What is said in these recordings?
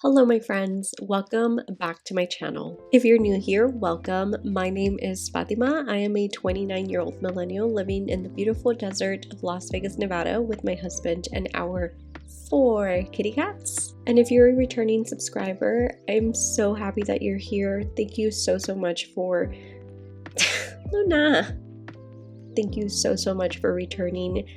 Hello my friends, welcome back to my channel. If you're new here, welcome. My name is Fatima. I am a 29-year-old millennial living in the beautiful desert of Las Vegas, Nevada with my husband and our 4 kitty cats. And if you're a returning subscriber, I'm so happy that you're here. Thank you so much for Luna. Thank you so much for returning.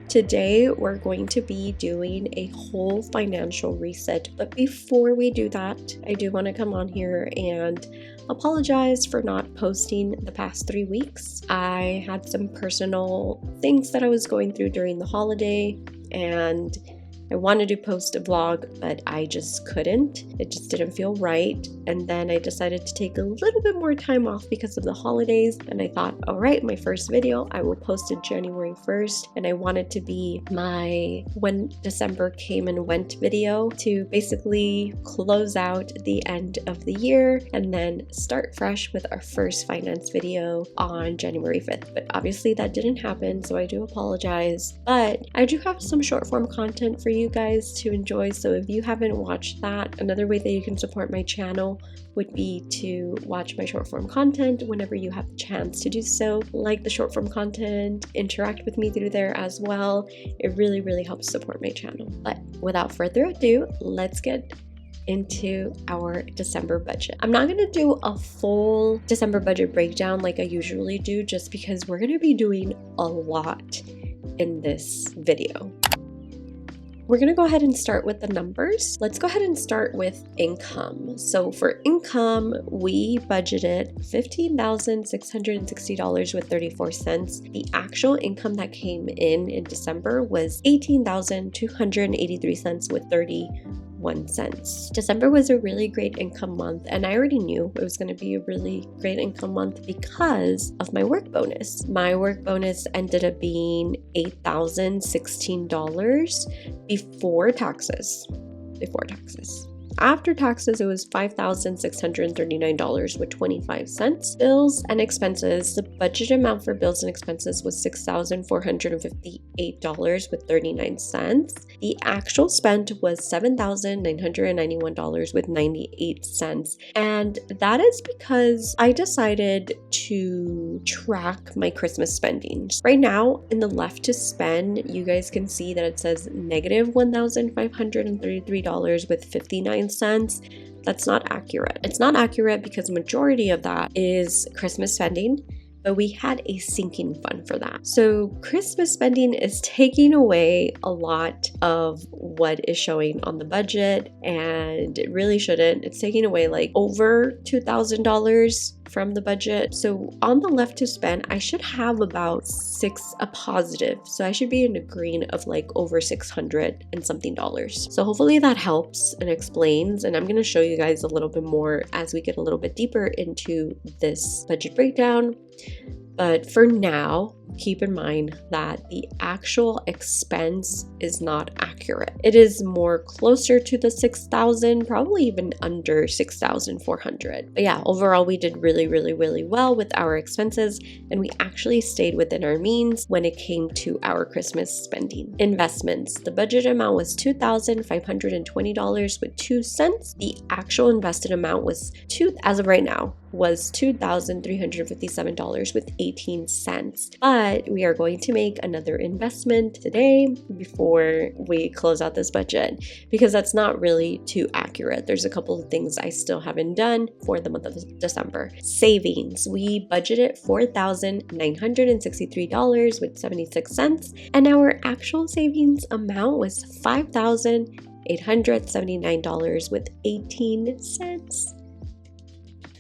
Today, we're going to be doing a whole financial reset, but before we do that, I do want to come on here and apologize for not posting the past 3 weeks. I had some personal things that I was going through during the holiday, and I wanted to post a vlog, but I just couldn't. It just didn't feel right. And then I decided to take a little bit more time off because of the holidays. And I thought, all right, my first video, I will post it January 1st. And I want it to be my when December came and went video to basically close out the end of the year and then start fresh with our first finance video on January 5th. But obviously that didn't happen, so I do apologize. But I do have some short form content for you guys to enjoy, so if you haven't watched that, another way that you can support my channel would be to watch my short form content whenever you have the chance to do so. Like the short form content, interact with me through there as well. It really helps support my channel. But without further ado, let's get into our December budget. I'm not going to do a full December budget breakdown like I usually do, just because we're going to be doing a lot in this video. We're going to go ahead and start with the numbers. Let's go ahead and start with income. So for income, we budgeted $15,660.34. The actual income that came in December was $18,283.31. December was a really great income month, and I already knew it was going to be a really great income month because of my work bonus. My work bonus ended up being $8,016 before taxes. After taxes, it was $5,639.25. Bills and expenses. The budget amount for bills and expenses was $6,458.39. The actual spent was $7,991.98. And that is because I decided to track my Christmas spending. Right now, in the left to spend, you guys can see that it says negative $1,533.59. That's not accurate. It's not accurate because the majority of that is Christmas spending, but we had a sinking fund for that. So Christmas spending is taking away a lot of what is showing on the budget, and it really shouldn't. It's taking away like over $2,000 from the budget. So on the left to spend, I should have about a positive. So I should be in a green of like over $600 and something. So hopefully that helps and explains. And I'm going to show you guys a little bit more as we get a little bit deeper into this budget breakdown. But for now, keep in mind that the actual expense is not accurate. It is more closer to the 6,000, probably even under 6,400. But yeah, overall, we did really well with our expenses, and we actually stayed within our means when it came to our Christmas spending. Investments. The budget amount was $2,520.02. The actual invested amount was as of right now, was $2,357.18. But we are going to make another investment today before we close out this budget, because that's not really too accurate. There's a couple of things I still haven't done for the month of December. Savings. We budgeted $4,963.76, and our actual savings amount was $5,879.18.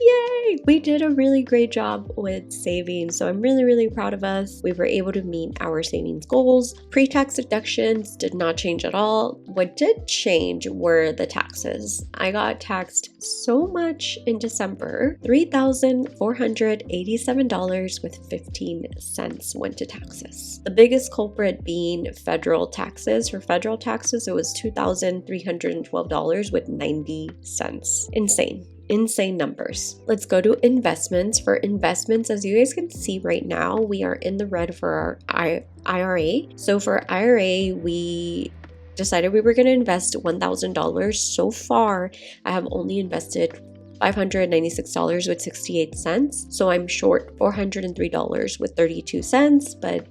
Yay! We did a really great job with savings, so I'm really proud of us. We were able to meet our savings goals. Pre-tax deductions did not change at all. What did change were the taxes. I got taxed so much in December. $3,487.15 went to taxes. The biggest culprit being federal taxes. For federal taxes, it was $2,312.90. Insane numbers. Let's go to investments. For investments, as you guys can see right now, we are in the red for our IRA. So for IRA, we decided we were going to invest $1,000. So far, I have only invested $596 with 68 cents. So I'm short $403 with 32 cents, but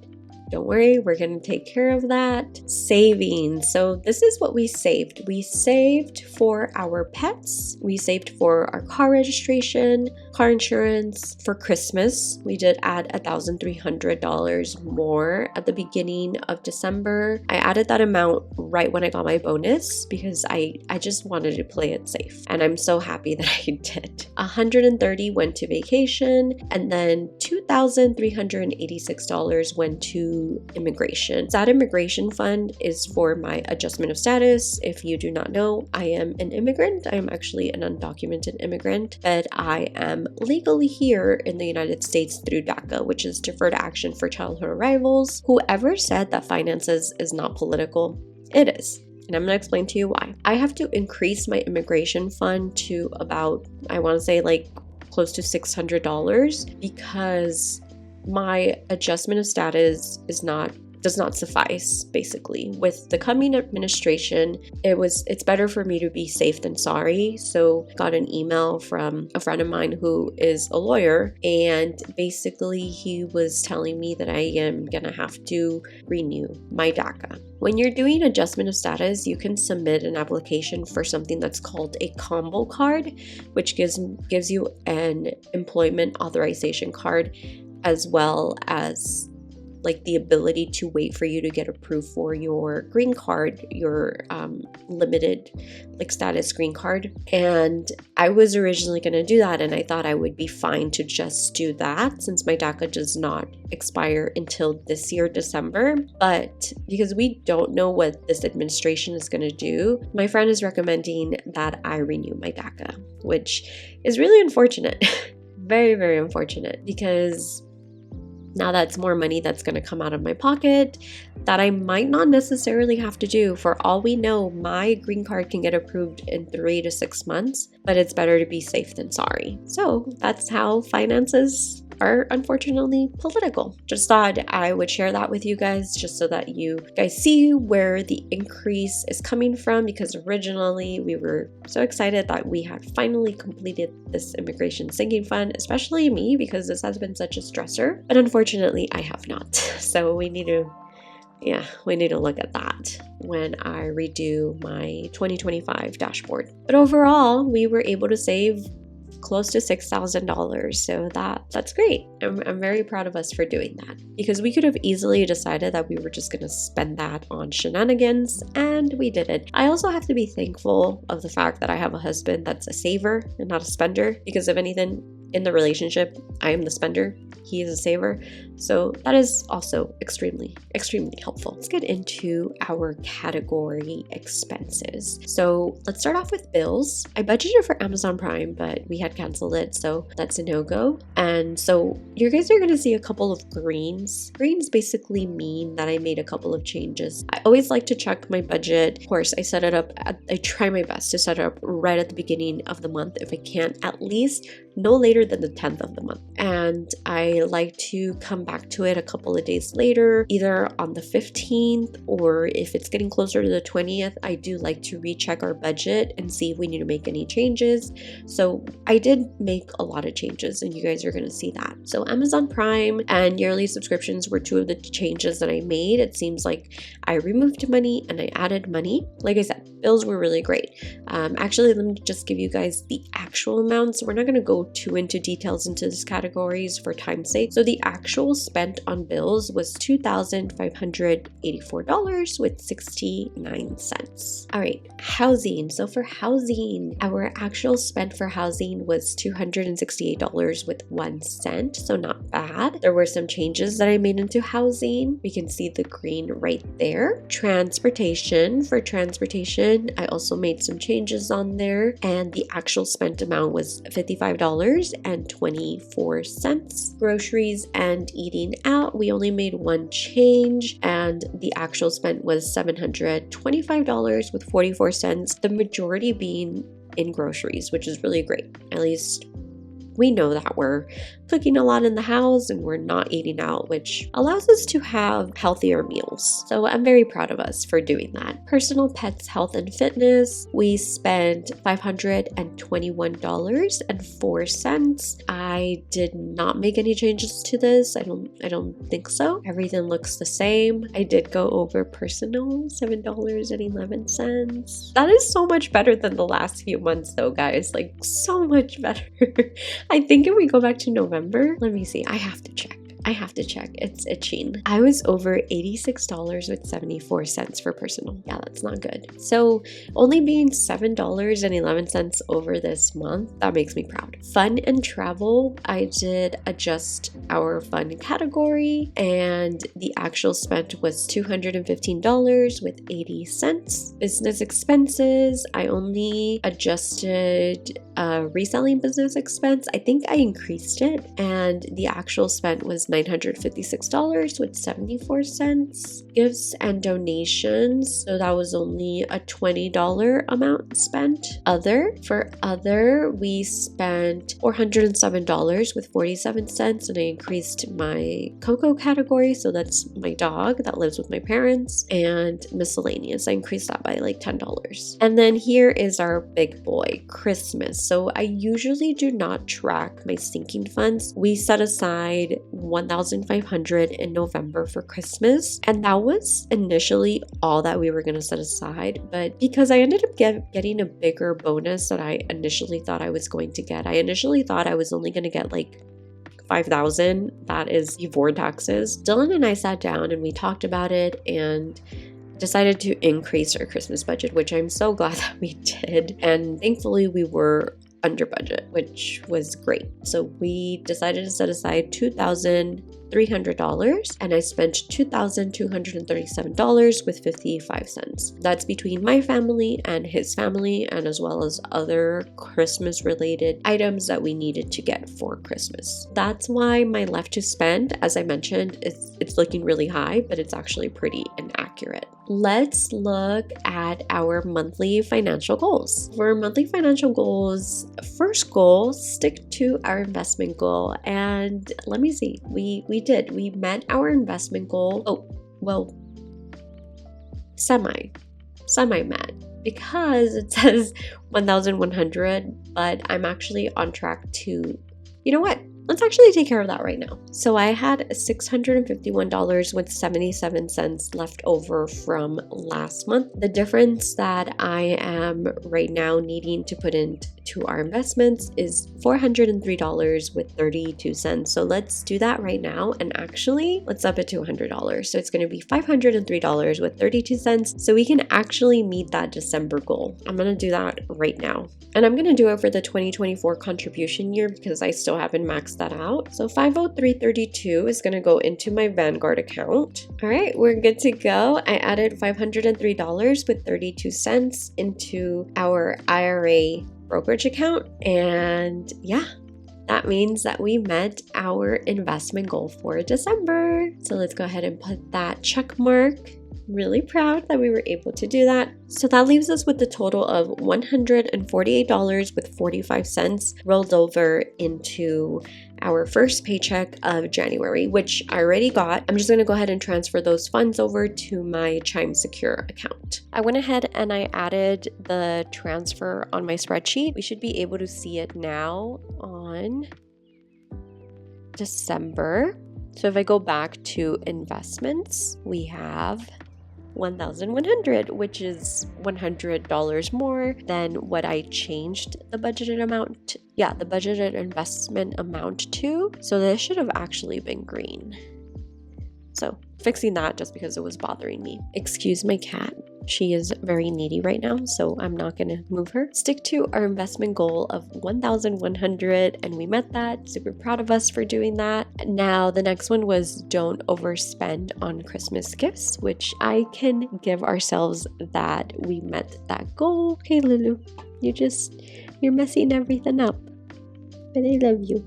don't worry, we're going to take care of that. Savings. So this is what we saved. We saved for our pets. We saved for our car registration, car insurance. For Christmas, we did add $1,300 more at the beginning of December. I added that amount right when I got my bonus because I just wanted to play it safe. And I'm so happy that I did. 130 went to vacation, and then $2,386 went to immigration. That immigration fund is for my adjustment of status. If you do not know, I am an immigrant. I am actually an undocumented immigrant, but I am legally here in the United States through DACA, which is Deferred Action for Childhood Arrivals. Whoever said that finances is not political, it is. And I'm going to explain to you why. I have to increase my immigration fund to about, I want to say like close to $600 because my adjustment of status does not suffice. Basically, with the coming administration, it's better for me to be safe than sorry. So I got an email from a friend of mine who is a lawyer, and basically he was telling me that I am gonna have to renew my DACA. When you're doing adjustment of status, you can submit an application for something that's called a combo card, which gives you an employment authorization card, as well as like the ability to wait for you to get approved for your green card, your limited like status green card. And I was originally going to do that, and I thought I would be fine to just do that since my DACA does not expire until this year, December. But because we don't know what this administration is going to do, my friend is recommending that I renew my DACA, which is really unfortunate. Very, very unfortunate, because now that's more money that's going to come out of my pocket that I might not necessarily have to do. For all we know, my green card can get approved in 3 to 6 months, but it's better to be safe than sorry. So that's how finances are unfortunately political. Just thought I would share that with you guys just so that you guys see where the increase is coming from, because originally we were so excited that we had finally completed this immigration sinking fund, especially me, because this has been such a stressor. But unfortunately, I have not. So we need to look at that when I redo my 2025 dashboard. But overall, we were able to save close to $6,000. So that's great. I'm very proud of us for doing that, because we could have easily decided that we were just going to spend that on shenanigans, and we didn't. I also have to be thankful of the fact that I have a husband that's a saver and not a spender, because if anything in the relationship, I am the spender, he is a saver. So that is also extremely, extremely helpful. Let's get into our category expenses. So let's start off with bills. I budgeted for Amazon Prime, but we had canceled it, so that's a no-go. And so you guys are going to see a couple of greens. Greens basically mean that I made a couple of changes. I always like to check my budget. Of course, I set it up, I try my best to set it up right at the beginning of the month. If I can't, at least no later than the 10th of the month. And I like to come back to it a couple of days later, either on the 15th, or if it's getting closer to the 20th, I do like to recheck our budget and see if we need to make any changes. So I did make a lot of changes, and you guys are going to see that. So Amazon Prime and yearly subscriptions were two of the changes that I made. It seems like I removed money and I added money. Like I said, bills were really great. Actually, let me just give you guys the actual amounts. We're not going to go too into details into this categories for time's sake. So the actual spent on bills was $2,584 with 69 cents. All right, housing. So for housing, our actual spent for housing was $268 with 1 cent. So not bad. There were some changes that I made into housing. We can see the green right there. Transportation. For transportation, I also made some changes on there, and the actual spent amount was $55.24. Groceries and eating out, we only made one change, and the actual spent was $725 with 44 cents, the majority being in groceries, which is really great. At least we know that we're cooking a lot in the house and we're not eating out, which allows us to have healthier meals. So I'm very proud of us for doing that. Personal pets, health and fitness, we spent $521.04. I did not make any changes to this. I don't think so. Everything looks the same. I did go over personal, $7.11. That is so much better than the last few months though, guys. Like, so much better. I think if we go back to November, let me see. I have to check. It's itching. I was over $86.74 for personal. Yeah, that's not good. So only being $7.11 over this month, that makes me proud. Fun and travel, I did adjust our fun category and the actual spent was $215.80. Business expenses, I only adjusted reselling business expense. I think I increased it and the actual spent was $956.74. Gifts and donations, so that was only a $20 amount spent. For other, we spent $407.47 and I increased my Coco category, so that's my dog that lives with my parents, and miscellaneous. I increased that by like $10. And then here is our big boy, Christmas. So I usually do not track my sinking funds. We set aside $1,500 in November for Christmas, and that was initially all that we were going to set aside, but because I ended up getting a bigger bonus that I initially thought I was going to get. I initially thought I was only going to get like $5,000, that is before taxes. Dylan and I sat down and we talked about it and decided to increase our Christmas budget, which I'm so glad that we did, and thankfully we were under budget, which was great. So we decided to set aside $2,300 and I spent $2,237.55. That's between my family and his family, and as well as other Christmas related items that we needed to get for Christmas. That's why my left to spend, as I mentioned, it's looking really high, but it's actually pretty inaccurate. Let's look at our monthly financial goals. For monthly financial goals, first goal, stick to our investment goal. And let me see, we met our investment goal. Oh, well, semi met, because it says 1,100, but I'm actually on track to, you know what? Let's actually take care of that right now. So I had $651.77 left over from last month. The difference that I am right now needing to put into our investments is $403.32. So let's do that right now. And actually, let's up it to $100. So it's going to be $503.32. So we can actually meet that December goal. I'm going to do that right now. And I'm going to do it for the 2024 contribution year because I still haven't maxed that out. So $503.32 is going to go into my Vanguard account. All right, we're good to go. I added $503.32 into our IRA brokerage account. And yeah, that means that we met our investment goal for December. So let's go ahead and put that check mark. Really proud that we were able to do that. So that leaves us with the total of $148.45 rolled over into our first paycheck of January, which I already got. I'm just going to go ahead and transfer those funds over to my Chime Secure account. I went ahead and I added the transfer on my spreadsheet. We should be able to see it now on December. So if I go back to investments, we have 1,100, which is $100 more than what I changed the budgeted amount. Yeah, the budgeted investment amount to. So this should have actually been green. So fixing that just because it was bothering me. Excuse my cat. She is very needy right now, so I'm not going to move her. Stick to our investment goal of 1,100, and we met that. Super proud of us for doing that. Now, the next one was don't overspend on Christmas gifts, which I can give ourselves that we met that goal. Hey, Lulu, you're messing everything up, but I love you.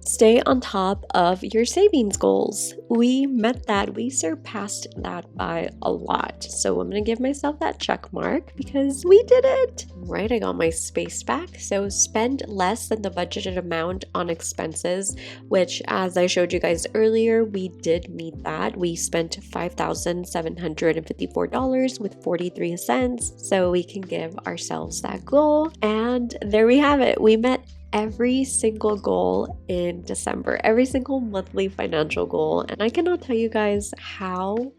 Stay on top of your savings goals. We met that. We surpassed that by a lot. So I'm going to give myself that check mark because we did it. Right, I got my space back. So spend less than the budgeted amount on expenses, which as I showed you guys earlier, we did meet that. We spent $5,754 with 43 cents. So we can give ourselves that goal. And there we have it. We met every single goal in December, every single monthly financial goal. And I cannot tell you guys how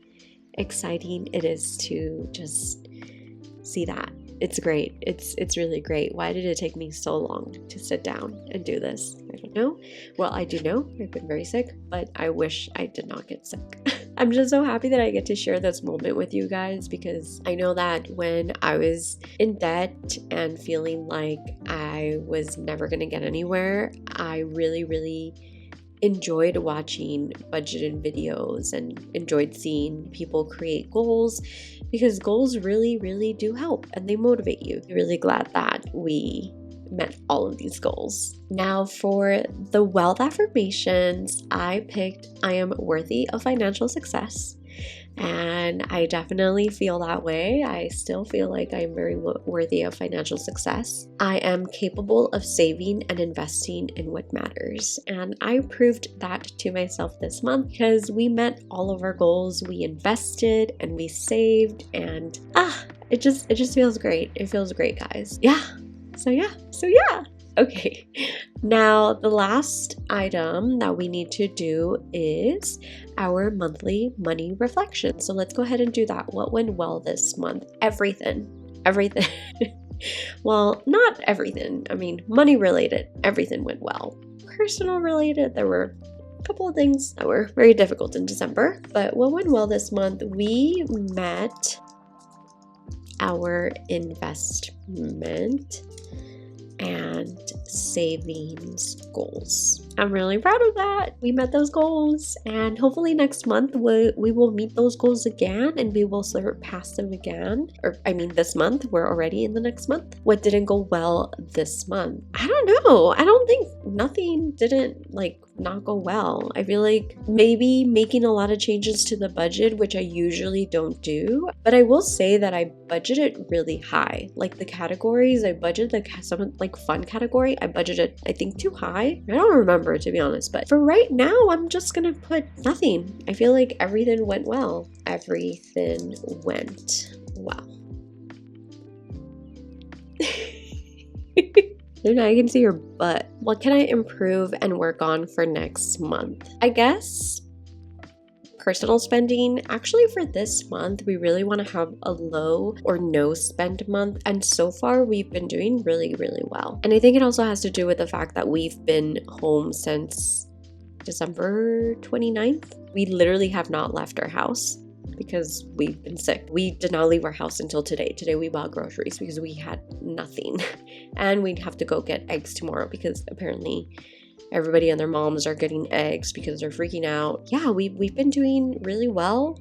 exciting it is to just see that. It's great. It's really great. Why did it take me so long to sit down and do this? I don't know. Well, I do know I've been very sick, but I wish I did not get sick. I'm just so happy that I get to share this moment with you guys because I know that when I was in debt and feeling like I was never going to get anywhere, I really enjoyed watching budgeted videos and enjoyed seeing people create goals because goals really do help and they motivate you. I'm really glad that we met all of these goals. Now for the wealth affirmations, I picked I am worthy of financial success. And I definitely feel that way. I still feel like I'm very worthy of financial success. I am capable of saving and investing in what matters. And I proved that to myself this month because we met all of our goals. We invested and we saved and it just feels great. It feels great, guys. So yeah. Okay, now the last item that we need to do is our monthly money reflection. So let's go ahead and do that. What went well this month? Everything. Well, not everything. I mean, money related, everything went well. Personal related, there were a couple of things that were very difficult in December. But what went well this month? We met our investment and savings goals. I'm really proud of that. We met those goals and hopefully next month we will meet those goals again and we will surpass them again. This month, we're already in the next month. What didn't go well this month? I don't know. I don't think nothing didn't not go well. I feel like maybe making a lot of changes to the budget, which I usually don't do, but I will say that I budgeted really high. Like the categories, I budgeted some fun category, I budgeted I think too high. I don't remember, to be honest, but for right now, I'm just gonna put nothing. I feel like everything went well. Everything went well. So now I can see your butt. What can I improve and work on for next month? I guess personal spending. Actually, for this month, we really want to have a low or no spend month. And so far, we've been doing really well. And I think it also has to do with the fact that we've been home since December 29th. We literally have not left our house because we've been sick. We did not leave our house until today. Today we bought groceries because we had nothing. And we'd have to go get eggs tomorrow because apparently everybody and their moms are getting eggs because they're freaking out. Yeah, we've been doing really well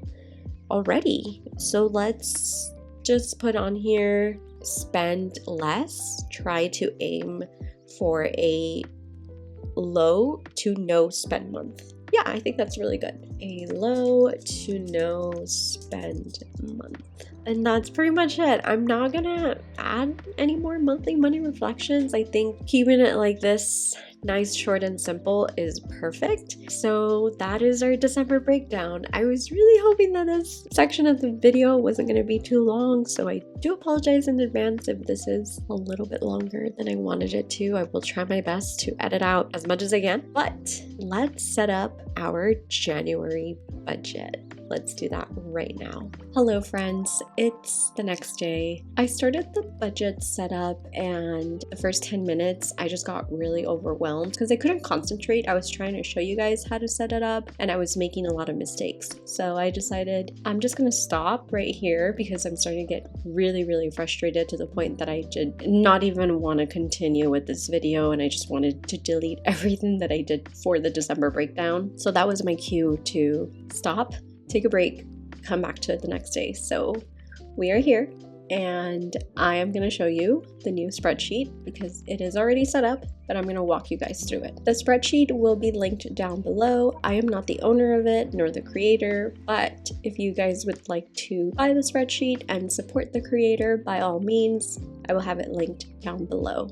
already. So let's just put on here, spend less, try to aim for a low to no spend month. Yeah, I think that's really good. A low to no spend month. And that's pretty much it. I'm not gonna add any more monthly money reflections. I think keeping it like this, nice, short, and simple is perfect. So that is our December breakdown. I was really hoping that this section of the video wasn't gonna be too long, so I do apologize in advance if this is a little bit longer than I wanted it to. I will try my best to edit out as much as I can, but let's set up our January budget. Let's do that right now. Hello friends, it's the next day. I started the budget setup and the first 10 minutes I just got really overwhelmed because I couldn't concentrate. I was trying to show you guys how to set it up and I was making a lot of mistakes. So I decided I'm just gonna stop right here because I'm starting to get really frustrated to the point that I did not even want to continue with this video and I just wanted to delete everything that I did for the December breakdown. So that was my cue to stop, take a break, come back to it the next day. So we are here. and I am going to show you the new spreadsheet because it is already set up, but I'm going to walk you guys through it. The spreadsheet will be linked down below. I am not the owner of it nor the creator, but if you guys would like to buy the spreadsheet and support the creator, by all means, I will have it linked down below.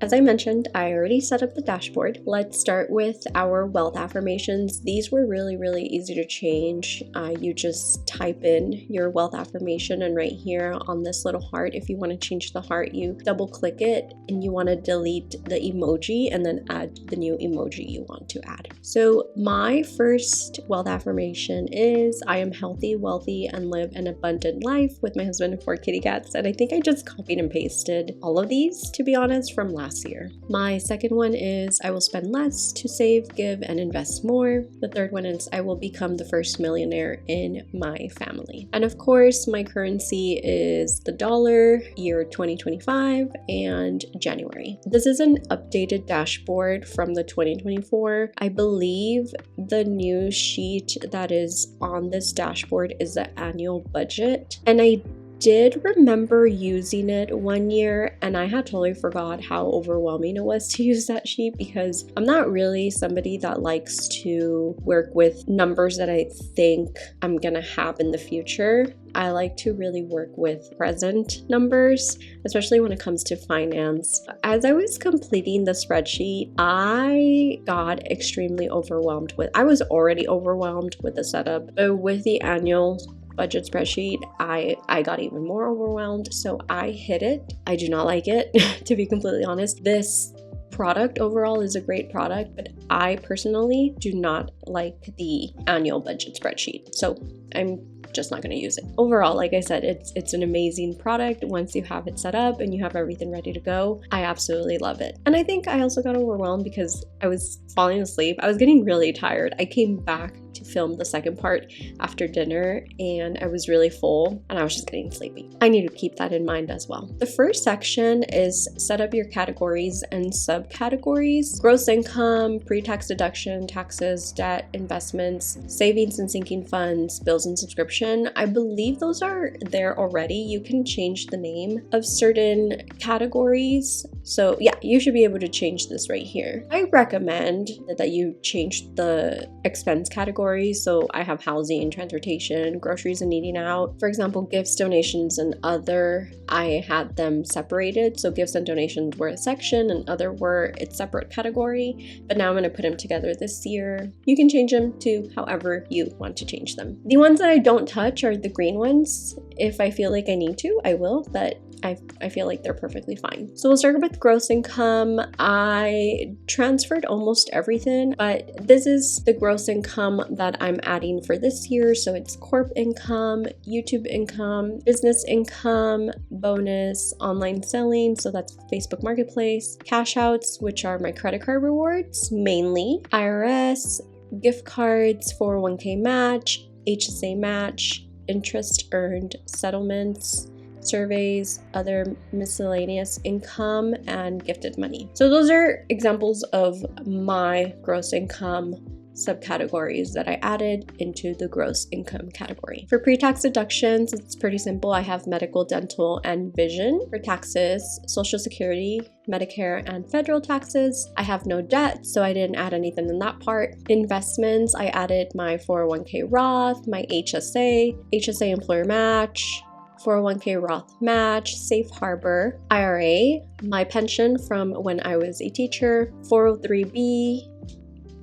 As I mentioned, I already set up the dashboard. Let's start with our wealth affirmations. These were really easy to change. You just type in your wealth affirmation, and right here on this little heart, if you want to change the heart, you double click it and you want to delete the emoji and then add the new emoji you want to add. So my first wealth affirmation is I am healthy, wealthy, and live an abundant life with my husband and 4 kitty cats. And I think I just copied and pasted all of these, to be honest, from last year. My second one is I will spend less to save, give, and invest more. The third one is I will become the first millionaire in my family. And of course, my currency is the dollar, year 2025 and January. This is an updated dashboard from the 2024. I believe the new sheet that is on this dashboard is the annual budget. And I did remember using it one year, and I had totally forgot how overwhelming it was to use that sheet because I'm not really somebody that likes to work with numbers that I think I'm gonna have in the future. I like to really work with present numbers, especially when it comes to finance. As I was completing the spreadsheet, I got extremely overwhelmed with, I was already overwhelmed with the setup, but with the annual budget spreadsheet, I got even more overwhelmed, so I hid it. I do not like it, to be completely honest. This product overall is a great product, but I personally do not like the annual budget spreadsheet, so I'm just not going to use it. Overall, like I said, it's an amazing product once you have it set up and you have everything ready to go. I absolutely love it. And I think I also got overwhelmed because I was falling asleep. I was getting really tired. I came back to film the second part after dinner and I was really full and I was just getting sleepy. I need to keep that in mind as well. The first section is set up your categories and subcategories: gross income, pre-tax deduction, taxes, debt, investments, savings and sinking funds, bills and subscription. I believe those are there already. You can change the name of certain categories. So yeah, you should be able to change this right here. I recommend that you change the expense categories. So I have housing, transportation, groceries and eating out. For example, gifts, donations, and other, I had them separated. So gifts and donations were a section and other were its separate category. But now I'm going to put them together this year. You can change them to however you want to change them. The ones that I don't touch are the green ones. If I feel like I need to, I will, but I feel like they're perfectly fine. So we'll start with gross income. I transferred almost everything, but this is the gross income that I'm adding for this year. So it's corp income, YouTube income, business income, bonus, online selling. So that's Facebook Marketplace, cash outs, which are my credit card rewards, mainly IRS, gift cards, 401k match, HSA match, interest earned, settlements, surveys, other miscellaneous income, and gifted money. So those are examples of my gross income subcategories that I added into the gross income category. For pre-tax deductions, it's pretty simple. I have medical, dental, and vision. For taxes, Social Security, Medicare, and federal taxes. I have no debt, so I didn't add anything in that part. Investments, I added my 401k Roth, my HSA employer match, 401k Roth match, Safe Harbor, IRA, my pension from when I was a teacher, 403b,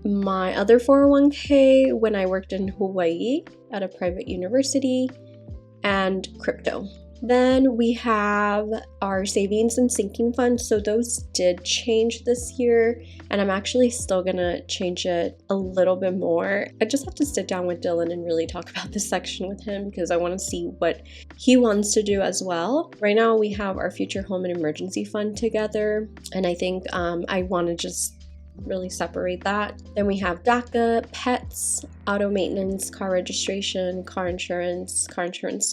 my other 401k when I worked in Hawaii at a private university, and crypto. Then we have our savings and sinking funds. So those did change this year, and I'm actually still gonna change it a little bit more. I just have to sit down with Dylan and really talk about this section with him because I want to see what he wants to do as well. Right now we have our future home and emergency fund together, and I think I want to just really separate that. Then we have DACA, pets, auto maintenance, car registration, car insurance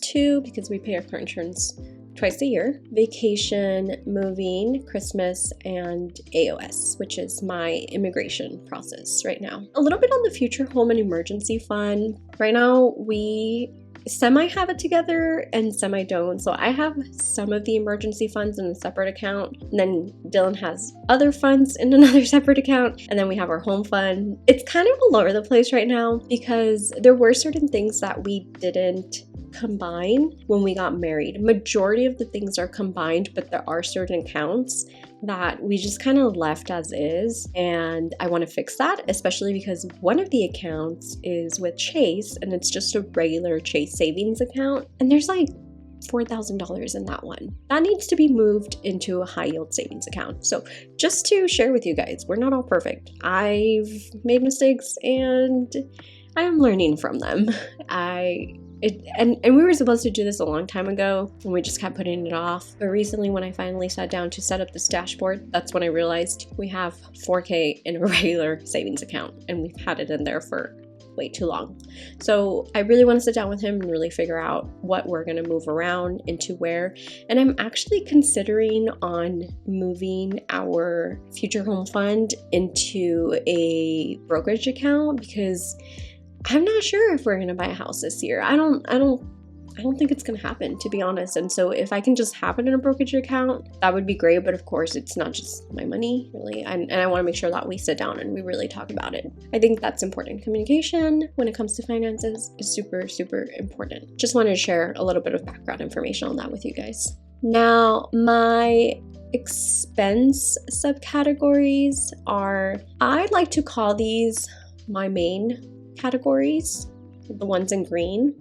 too, because we pay our car insurance twice a year, vacation, moving, Christmas, and AOS, which is my immigration process right now. A little bit on the future home and emergency fund. Right now we semi have it together and semi don't. So I have some of the emergency funds in a separate account, and then Dylan has other funds in another separate account, and then we have our home fund. It's kind of all over the place right now because there were certain things that we didn't combine when we got married. Majority of the things are combined, but there are certain accounts that we just kind of left as is, and I want to fix that, especially because one of the accounts is with Chase and it's just a regular Chase savings account, and there's like $4,000 in that one. That needs to be moved into a high yield savings account. So just to share with you guys, we're not all perfect. I've made mistakes and I am learning from them. And we were supposed to do this a long time ago, and we just kept putting it off. But recently, when I finally sat down to set up this dashboard, that's when I realized we have $4K in a regular savings account, and we've had it in there for way too long. So I really want to sit down with him and really figure out what we're going to move around into where. And I'm actually considering on moving our future home fund into a brokerage account, because I'm not sure if we're gonna buy a house this year. I don't think it's gonna happen, to be honest. And so if I can just have it in a brokerage account, that would be great. But of course, it's not just my money, really. And I want to make sure that we sit down and we really talk about it. I think that's important. Communication when it comes to finances is super, super important. Just wanted to share a little bit of background information on that with you guys. Now, my expense subcategories are, I'd like to call these my main categories, the ones in green.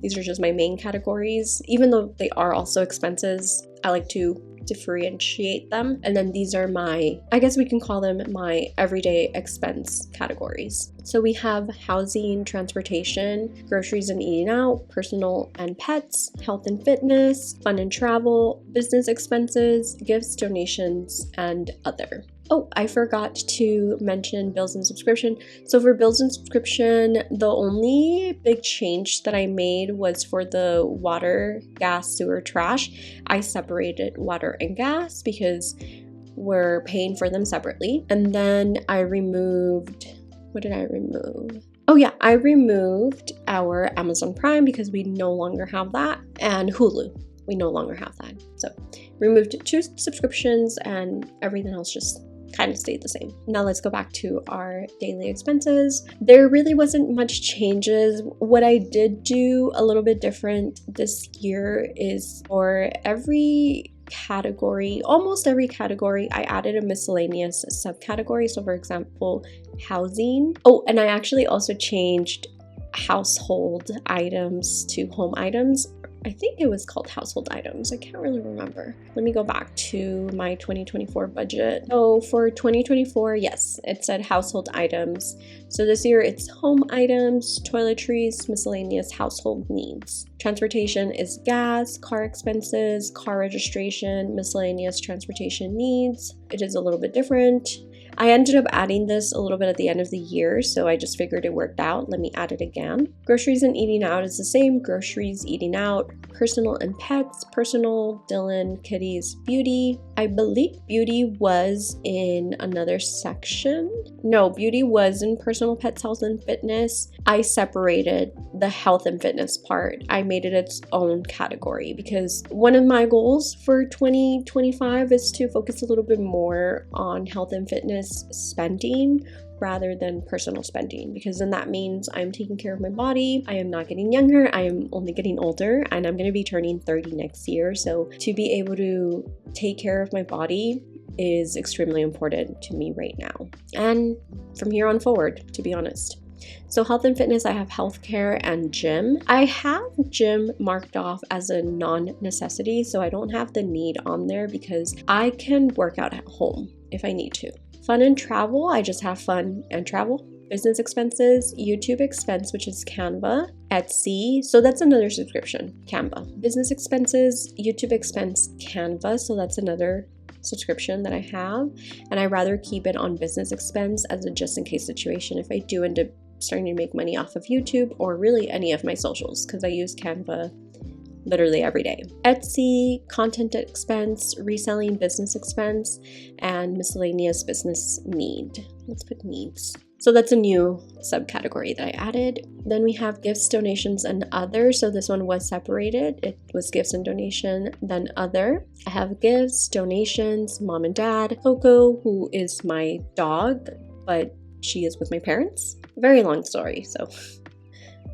These are just my main categories. Even though they are also expenses, I like to differentiate them. And then these are my, I guess we can call them my everyday expense categories. So we have housing, transportation, groceries and eating out, personal and pets, health and fitness, fun and travel, business expenses, gifts, donations, and other. Oh, I forgot to mention bills and subscription. So for bills and subscription, the only big change that I made was for the water, gas, sewer, trash. I separated water and gas because we're paying for them separately. And then I removed, what did I remove? Oh yeah, I removed our Amazon Prime because we no longer have that, and Hulu. We no longer have that. So removed 2 subscriptions and everything else just kind of stayed the same. Now let's go back to our daily expenses. There really wasn't much changes. What I did do a little bit different this year is for every category, almost every category, I added a miscellaneous subcategory. So for example, housing. Oh, and I actually also changed household items to home items. I think it was called household items. I can't really remember. Let me go back to my 2024 budget. So for 2024, yes, it said household items. So this year it's home items, toiletries, miscellaneous household needs. Transportation is gas, car expenses, car registration, miscellaneous transportation needs. It is a little bit different. I ended up adding this a little bit at the end of the year, so I just figured it worked out. Let me add it again. Groceries and eating out is the same. Groceries, eating out, personal and pets, personal, Dylan, kitties, beauty. I believe beauty was in another section. No, beauty was in personal, pets, health, and fitness. I separated the health and fitness part. I made it its own category because one of my goals for 2025 is to focus a little bit more on health and fitness spending rather than personal spending, because then that means I'm taking care of my body. I am not getting younger. I am only getting older, and I'm going to be turning 30 next year. So to be able to take care of my body is extremely important to me right now, and from here on forward, to be honest. So health and fitness, I have healthcare and gym. I have gym marked off as a non-necessity, so I don't have the need on there because I can work out at home if I need to. Fun and travel, I just have fun and travel. Business expenses, YouTube expense, which is Canva, Etsy, so that's another subscription, Canva. Business expenses, YouTube expense, Canva, so that's another subscription that I have, and I rather keep it on business expense as a just in case situation if I do end up starting to make money off of YouTube or really any of my socials, because I use Canva literally every day. Etsy, content expense, reselling business expense, and miscellaneous business need. Let's put needs. So that's a new subcategory that I added. Then we have gifts, donations, and other. So this one was separated. It was gifts and donation, then other. I have gifts, donations, mom and dad, Coco, who is my dog, but she is with my parents. Very long story, so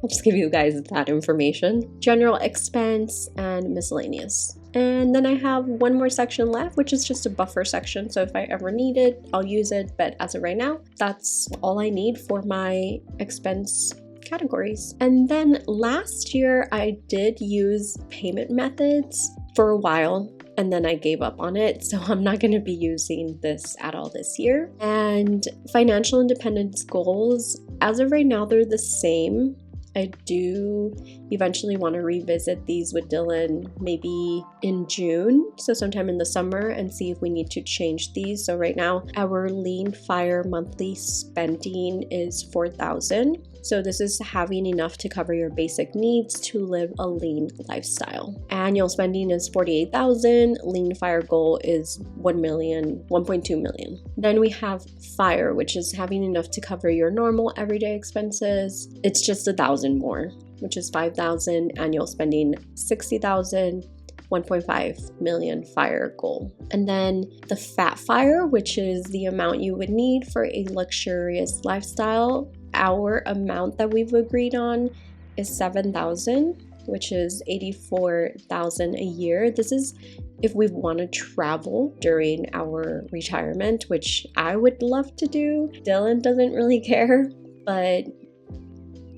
I'll just give you guys that information. General expense and miscellaneous. And then I have one more section left, which is just a buffer section. So if I ever need it, I'll use it. But as of right now, that's all I need for my expense categories. And then last year, I did use payment methods for a while, and then I gave up on it. So I'm not going to be using this at all this year. And financial independence goals, as of right now, they're the same. I do eventually want to revisit these with Dylan maybe in June, so sometime in the summer, and see if we need to change these. So right now our Lean Fire monthly spending is $4,000. So this is having enough to cover your basic needs to live a lean lifestyle. Annual spending is $48,000. Lean Fire goal is $1.2 million. Then we have Fire, which is having enough to cover your normal everyday expenses. It's just $1,000 more, which is $5,000. Annual spending $60,000. 1.5 million Fire goal. And then the Fat Fire, which is the amount you would need for a luxurious lifestyle. Our amount that we've agreed on is $7,000, which is $84,000 a year. This is if we want to travel during our retirement, which I would love to do. Dylan doesn't really care, but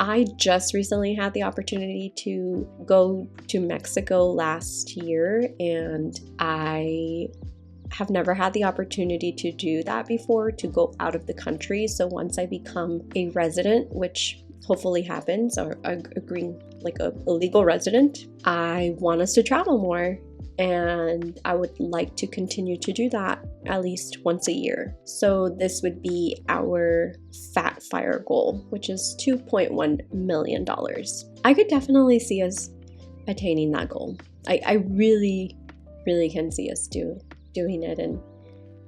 I just recently had the opportunity to go to Mexico last year, and I have never had the opportunity to do that before, to go out of the country. So once I become a resident, which hopefully happens, or agreeing like a legal resident, I want us to travel more. And I would like to continue to do that at least once a year. So this would be our Fat Fire goal, which is $2.1 million. I could definitely see us attaining that goal. I really, really can see us doing it and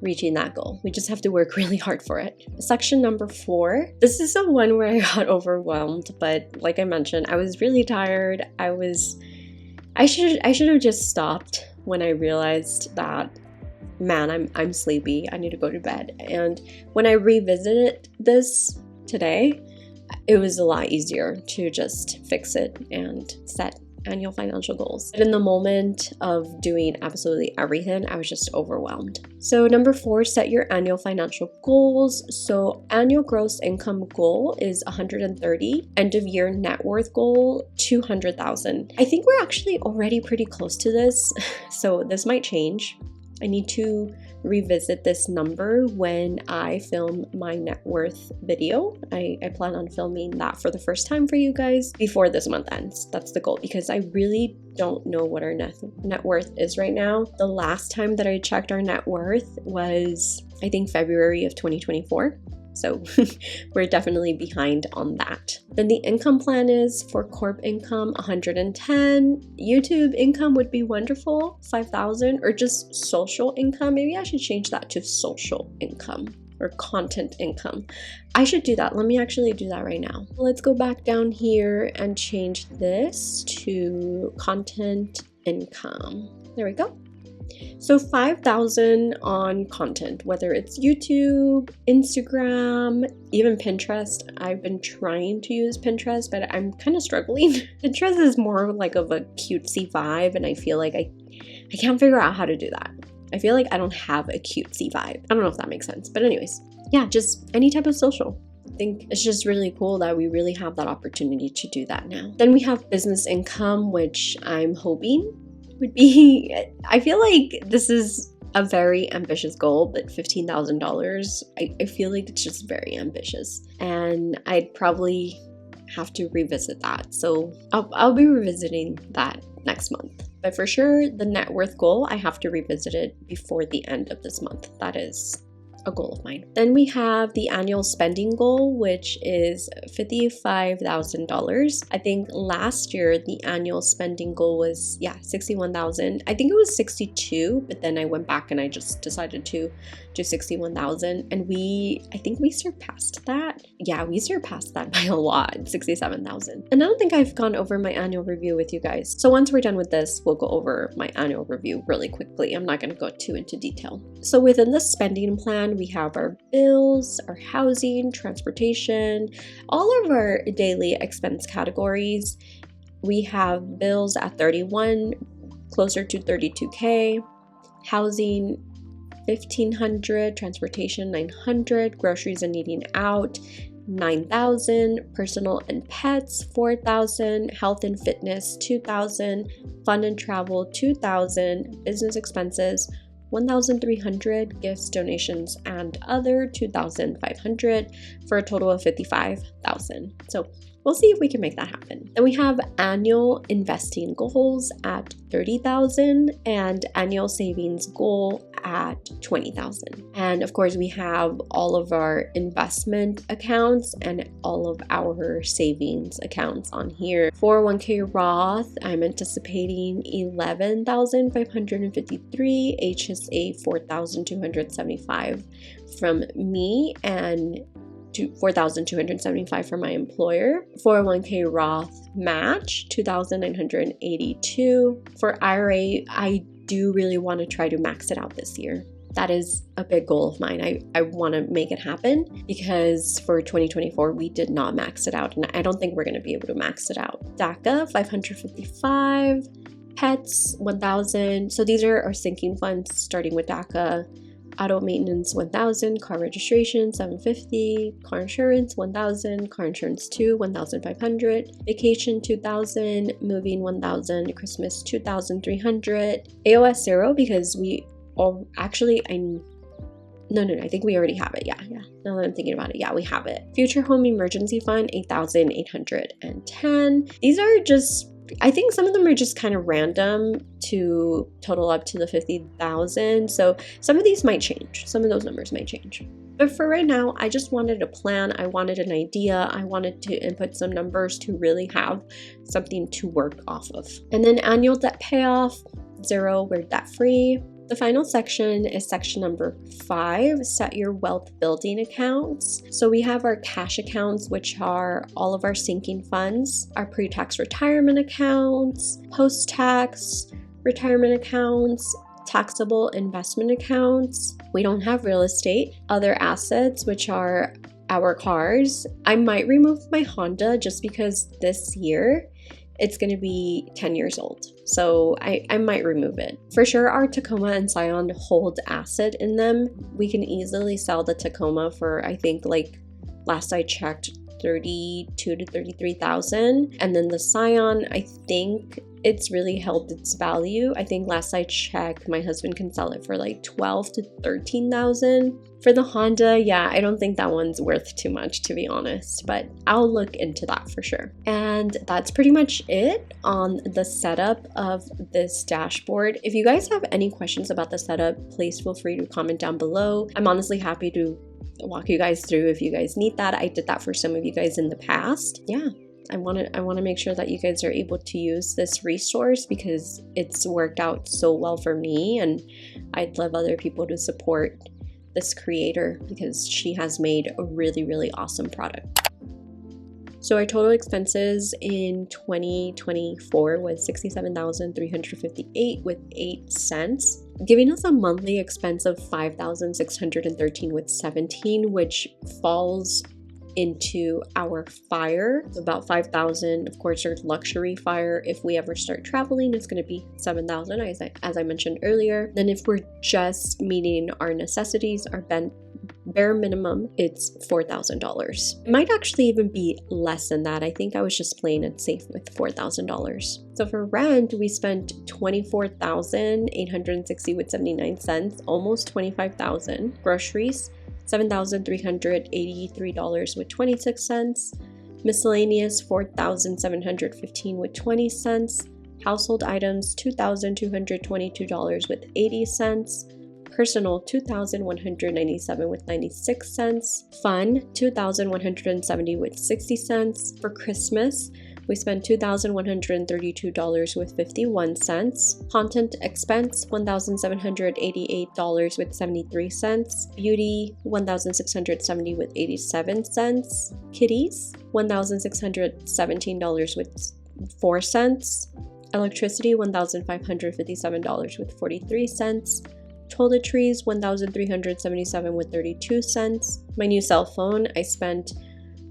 reaching that goal. We just have to work really hard for it. Section number 4. This is the one where I got overwhelmed, but like I mentioned, I was really tired. I should have just stopped when I realized that, man, I'm sleepy. I need to go to bed. And when I revisited this today, it was a lot easier to just fix it and set annual financial goals. But in the moment of doing absolutely everything, I was just overwhelmed. So number 4, set your annual financial goals. So annual gross income goal is 130. End of year net worth goal, 200,000. I think we're actually already pretty close to this. So this might change. I need to revisit this number when I film my net worth video. I plan on filming that for the first time for you guys before this month ends. That's the goal, because I really don't know what our net worth is right now. The last time that I checked our net worth was, I think, February of 2024. So we're definitely behind on that. Then the income plan is for corp income, 110. YouTube income would be wonderful, 5,000, or just social income. Maybe I should change that to social income or content income. I should do that. Let me actually do that right now. Let's go back down here and change this to content income. There we go. So 5,000 on content, whether it's YouTube, Instagram, even Pinterest. I've been trying to use Pinterest, but I'm kind of struggling. Pinterest is more like of a cutesy vibe, and I feel like I can't figure out how to do that. I feel like I don't have a cutesy vibe. I don't know if that makes sense, but anyways, yeah, just any type of social. I think it's just really cool that we really have that opportunity to do that now. Then we have business income, which I'm hoping would be, I feel like this is a very ambitious goal, but $15,000, I feel like it's just very ambitious, and I'd probably have to revisit that. So I'll be revisiting that next month. But for sure, the net worth goal, I have to revisit it before the end of this month. That is a goal of mine. Then we have the annual spending goal, which is $55,000. I think last year the annual spending goal was, 61,000. I think it was 62, but then I went back and I just decided to do 61,000, and I think we surpassed that. Yeah, we surpassed that by a lot, 67,000. And I don't think I've gone over my annual review with you guys. So once we're done with this, we'll go over my annual review really quickly. I'm not going to go too into detail. So within the spending plan, we have our bills, our housing, transportation, all of our daily expense categories. We have bills at 31, closer to 32K, housing 1,500, transportation 900, groceries and eating out 9,000, personal and pets 4,000, health and fitness 2,000, fun and travel 2,000, business expenses 1,300, gifts, donations, and other 2,500, for a total of 55,000. So we'll see if we can make that happen. Then we have annual investing goals at 30,000 and annual savings goal at 20,000. And of course, we have all of our investment accounts and all of our savings accounts on here. 401k Roth, I'm anticipating 11,553, HSA 4,275 from me, and 4,275 for my employer. 401k Roth match 2,982. For IRA, I do really want to try to max it out this year. That is a big goal of mine. I want to make it happen, because for 2024 we did not max it out, and I don't think we're going to be able to max it out. DACA 555, pets 1,000. So these are our sinking funds, starting with DACA. Auto maintenance 1,000, car registration 750, car insurance 1,000, car insurance 2, 1,500, vacation 2,000, moving 1,000, Christmas 2,300, AOS 0, because we all actually I think we already have it. Yeah. Now that I'm thinking about it, we have it. Future home emergency fund 8,810. These are just, I think some of them are just kind of random to total up to the 50,000. So some of these might change. Some of those numbers might change. But for right now, I just wanted a plan. I wanted an idea. I wanted to input some numbers to really have something to work off of. And then annual debt payoff, 0, we're debt free. The final section is section number 5, set your wealth building accounts. So we have our cash accounts, which are all of our sinking funds, our pre-tax retirement accounts, post-tax retirement accounts, taxable investment accounts. We don't have real estate, other assets, which are our cars. I might remove my Honda just because this year it's going to be 10 years old. So I might remove it. For sure, our Tacoma and Scion hold asset in them. We can easily sell the Tacoma for, I think, like last I checked, 32 to 33,000. And then the Scion, I think it's really held its value. I think last I checked, my husband can sell it for like 12 to 13,000. For the Honda, I don't think that one's worth too much, to be honest, but I'll look into that for sure. And that's pretty much it on the setup of this dashboard. If you guys have any questions about the setup, please feel free to comment down below. I'm honestly happy to walk you guys through if you guys need that. I did that for some of you guys in the past. I want to make sure that you guys are able to use this resource because it's worked out so well for me, and I'd love other people to support this creator because she has made a really, really awesome product. So our total expenses in 2024 was $67,358 with 8 cents, giving us a monthly expense of $5,613 with 17, which falls into our fire, about 5,000. Of course, our luxury fire, if we ever start traveling, it's going to be 7,000, as I mentioned earlier. Then if we're just meeting our necessities, our bare minimum, it's $4,000. It might actually even be less than that. I think I was just playing it safe with $4,000. So for rent, we spent $24,860 with 79 cents, almost $25,000. Groceries, $7,383 with 26 cents. Miscellaneous, $4,715 with 20 cents. Household items, $2,222 with 80 cents. Personal, $2,197 with 96 cents. Fun, $2,170 with 60 cents. For Christmas, we spent $2,132 with 51 cents. Content expense, $1,788 with 73 cents. Beauty, $1,670 with 87 cents. Kitties, $1,617 with 4 cents. Electricity, $1,557 with 43 cents. Toiletries, $1,377 with 32 cents. My new cell phone, I spent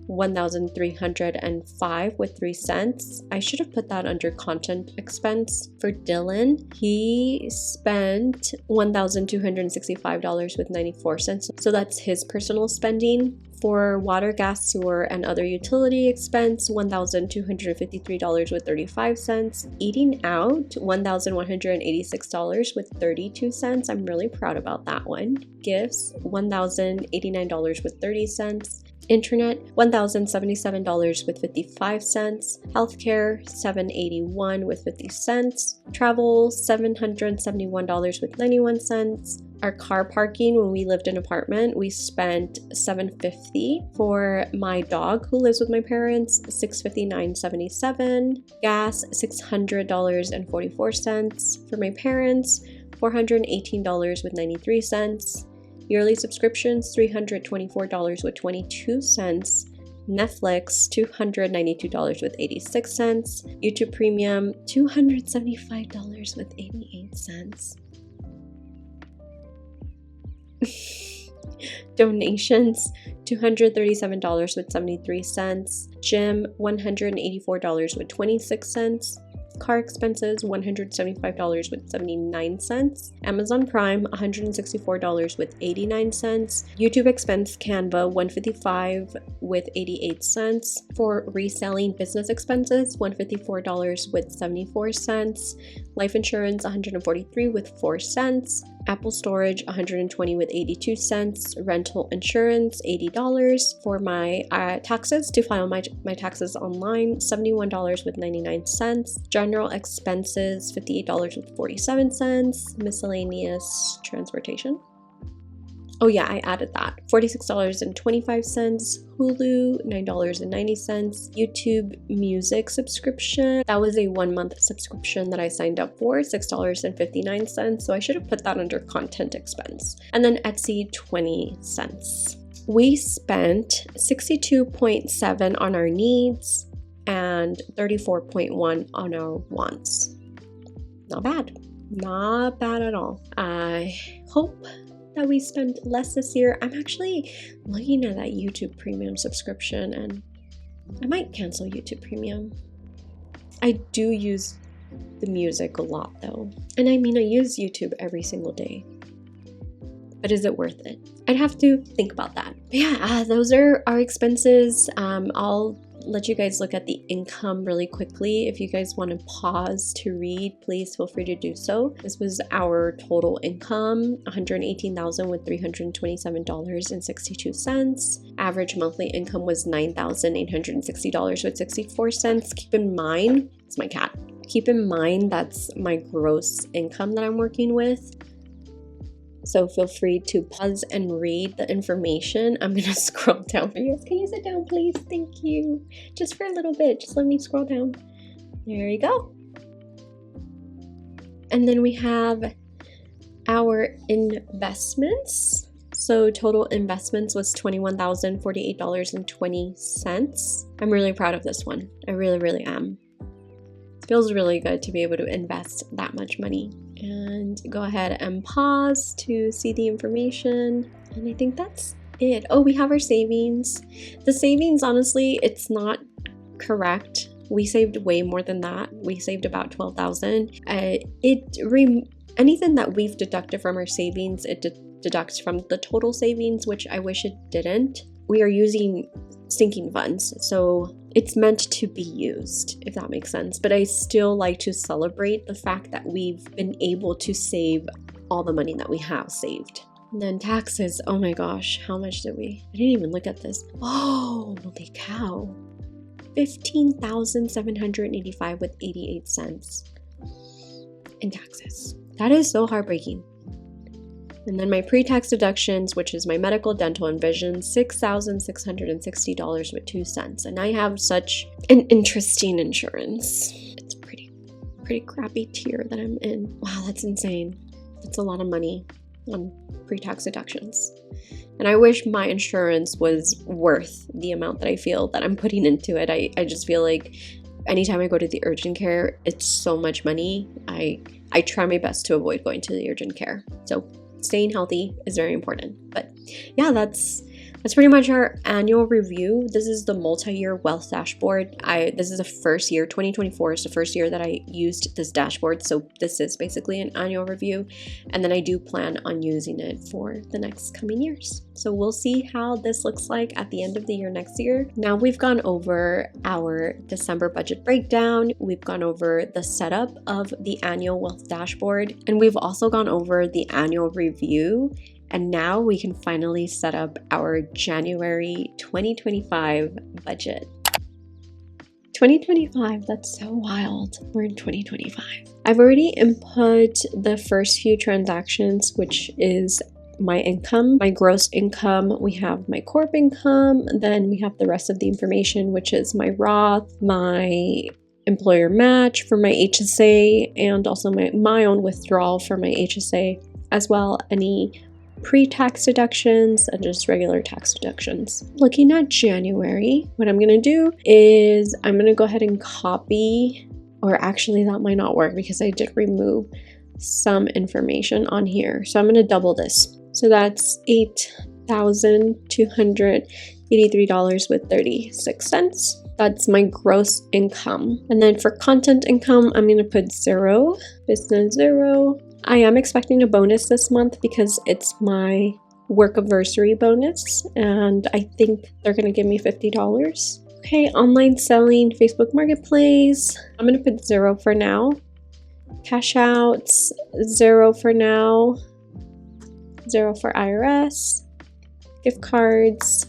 $1,305 with 3 cents. I should have put that under content expense. For Dylan, he spent $1,265 with 94 cents. So that's his personal spending. For water, gas, sewer, and other utility expense, $1,253 with 35 cents. Eating out, $1,186 with 32 cents. I'm really proud about that one. Gifts, $1,089 with 30 cents. Internet, $1,077 with 55 cents. Healthcare, $781 with 50 cents. Travel, $771 with 91 cents. Our car parking, when we lived in an apartment, we spent $750. For my dog who lives with my parents, $659.77. Gas, $600.44. For my parents, $418 with 93 cents. Yearly subscriptions, $324 with 22 cents. Netflix, $292 with 86 cents. YouTube Premium, $275 with 88 cents. Donations, $237 with 73 cents. Gym, $184 with 26 cents. Car expenses, $175 with 79 cents. Amazon Prime, $164 with 89 cents. YouTube expense, Canva, $155 with 88 cents. For reselling business expenses, $154 with 74 cents. Life insurance, $143 with 4 cents. Apple storage, $120 with 82 cents. Rental insurance, $80. For my taxes, to file my taxes online, $71 with 99 cents. General expenses, $58 with 47 cents. Miscellaneous transportation. Oh yeah, I added that. $46.25. Hulu, $9.90. YouTube Music subscription. That was a 1-month subscription that I signed up for, $6.59. So I should have put that under content expense. And then Etsy, 20 cents. We spent 62.7 on our needs and 34.1 on our wants. Not bad. Not bad at all. I hope that we spend less this year. I'm actually looking at that YouTube Premium subscription and I might cancel YouTube Premium. I do use the music a lot though. And I mean, I use YouTube every single day. But is it worth it? I'd have to think about that. But yeah, those are our expenses. I'll let you guys look at the income really quickly. If you guys want to pause to read, please feel free to do so. This was our total income, $118,000 with $327.62. Average monthly income was $9,860 with 64 cents. Keep in mind, it's my cat. Keep in mind that's my gross income that I'm working with. So feel free to pause and read the information. I'm going to scroll down for you guys. Can you sit down, please? Thank you. Just for a little bit. Just let me scroll down. There you go. And then we have our investments. So total investments was $21,048.20. I'm really proud of this one. I really, really am. It feels really good to be able to invest that much money. And go ahead and pause to see the information. And I think that's it. Oh, we have our savings. The savings, honestly, it's not correct. We saved way more than that. We saved about $12,000. Anything that we've deducted from our savings, it deducts from the total savings, which I wish it didn't. We are using sinking funds, so it's meant to be used, if that makes sense. But I still like to celebrate the fact that we've been able to save all the money that we have saved. And then taxes, oh my gosh, how much did we? I didn't even look at this. Oh, holy cow. $15,785 with 88 cents in taxes. That is so heartbreaking. And then my pre-tax deductions, which is my medical, dental, and vision, $6,660.02. And I have such an interesting insurance. It's pretty crappy tier that I'm in. Wow, that's insane. That's a lot of money on pre-tax deductions. And I wish my insurance was worth the amount that I feel that I'm putting into it. I just feel like anytime I go to the urgent care, it's so much money. I try my best to avoid going to the urgent care. So staying healthy is very important. But yeah, that's pretty much our annual review. This is the multi-year wealth dashboard. This is the first year, 2024 is the first year that I used this dashboard. So this is basically an annual review. And then I do plan on using it for the next coming years. So we'll see how this looks like at the end of the year next year. Now we've gone over our December budget breakdown. We've gone over the setup of the annual wealth dashboard. And we've also gone over the annual review. And now we can finally set up our January 2025 budget. 2025, that's so wild. We're in 2025. I've already input the first few transactions, which is my income, my gross income. We have my corp income. Then we have the rest of the information, which is my Roth, my employer match for my HSA, and also my own withdrawal for my HSA, as well any pre-tax deductions and just regular tax deductions. Looking at January, what I'm gonna do is I'm gonna go ahead and copy, or actually that might not work because I did remove some information on here. So I'm gonna double this. So that's $8,283.36. That's my gross income. And then for content income, I'm gonna put 0, business 0. I am expecting a bonus this month because it's my work anniversary bonus, and I think they're gonna give me $50. Okay, online selling, Facebook Marketplace. I'm gonna put 0 for now. Cash outs, 0 for now. 0 for IRS. Gift cards,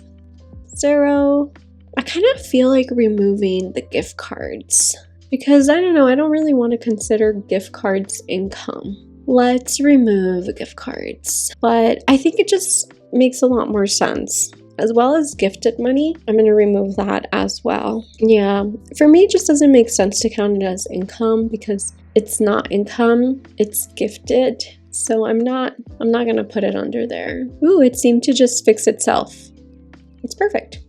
0. I kind of feel like removing the gift cards because I don't know, I don't really want to consider gift cards income. Let's remove gift cards. But I think it just makes a lot more sense. As well as gifted money, I'm going to remove that as well. Yeah, for me, it just doesn't make sense to count it as income because it's not income, it's gifted. So I'm not going to put it under there. Ooh, it seemed to just fix itself. It's perfect.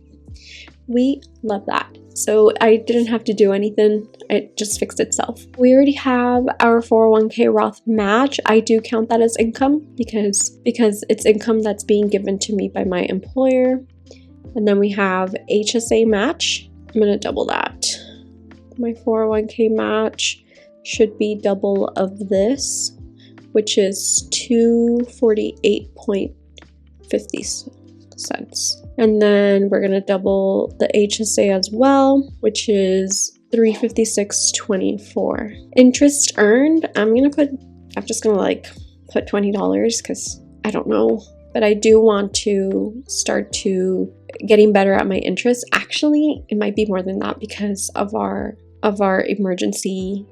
We love that. So I didn't have to do anything. It just fixed itself. We already have our 401k Roth match. I do count that as income because it's income that's being given to me by my employer. And then we have HSA match. I'm going to double that. My 401k match should be double of this, which is $248.50. And then we're gonna double the HSA as well, which is $356.24. Interest earned, I'm just gonna like put $20 because I don't know, but I do want to start to getting better at my interest. Actually, it might be more than that because of our emergency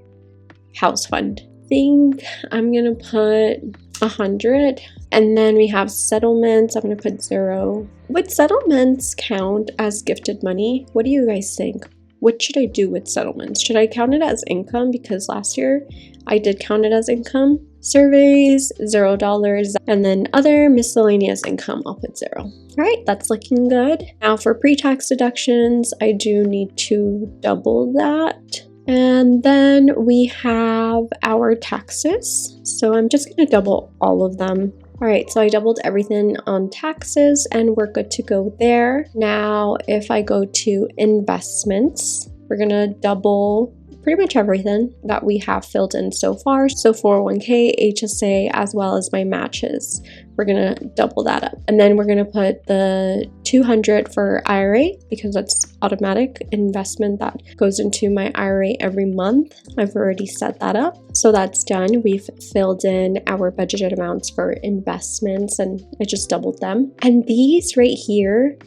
house fund. I think I'm gonna put 100. And then we have settlements. I'm going to put 0. Would settlements count as gifted money? What do you guys think? What should I do with settlements? Should I count it as income? Because last year I did count it as income. Surveys, $0. And then other miscellaneous income, I'll put 0. All right, that's looking good. Now for pre-tax deductions, I do need to double that. And then we have our taxes. So I'm just going to double all of them. All right, so I doubled everything on taxes and we're good to go there. Now, if I go to investments, we're gonna double pretty much everything that we have filled in so far. So 401k, HSA, as well as my matches. We're gonna double that up. And then we're gonna put the 200 for IRA because that's automatic investment that goes into my IRA every month. I've already set that up. So that's done. We've filled in our budgeted amounts for investments and I just doubled them. And these right here,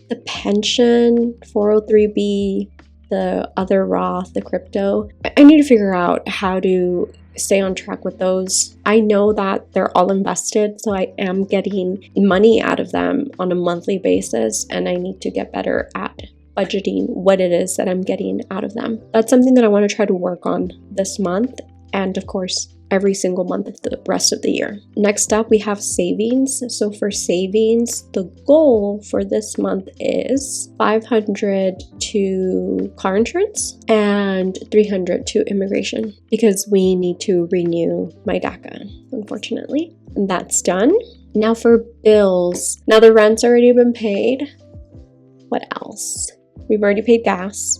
the pension, 403b, the other Roth, the crypto, I need to figure out how to stay on track with those. I know that they're all invested, so I am getting money out of them on a monthly basis, and I need to get better at budgeting what it is that I'm getting out of them. That's something that I want to try to work on this month, and of course, every single month of the rest of the year. Next up, we have savings. So for savings, the goal for this month is $500 to car insurance and $300 to immigration, because we need to renew my DACA, unfortunately. And that's done. Now for bills. Now the rent's already been paid. What else? We've already paid gas.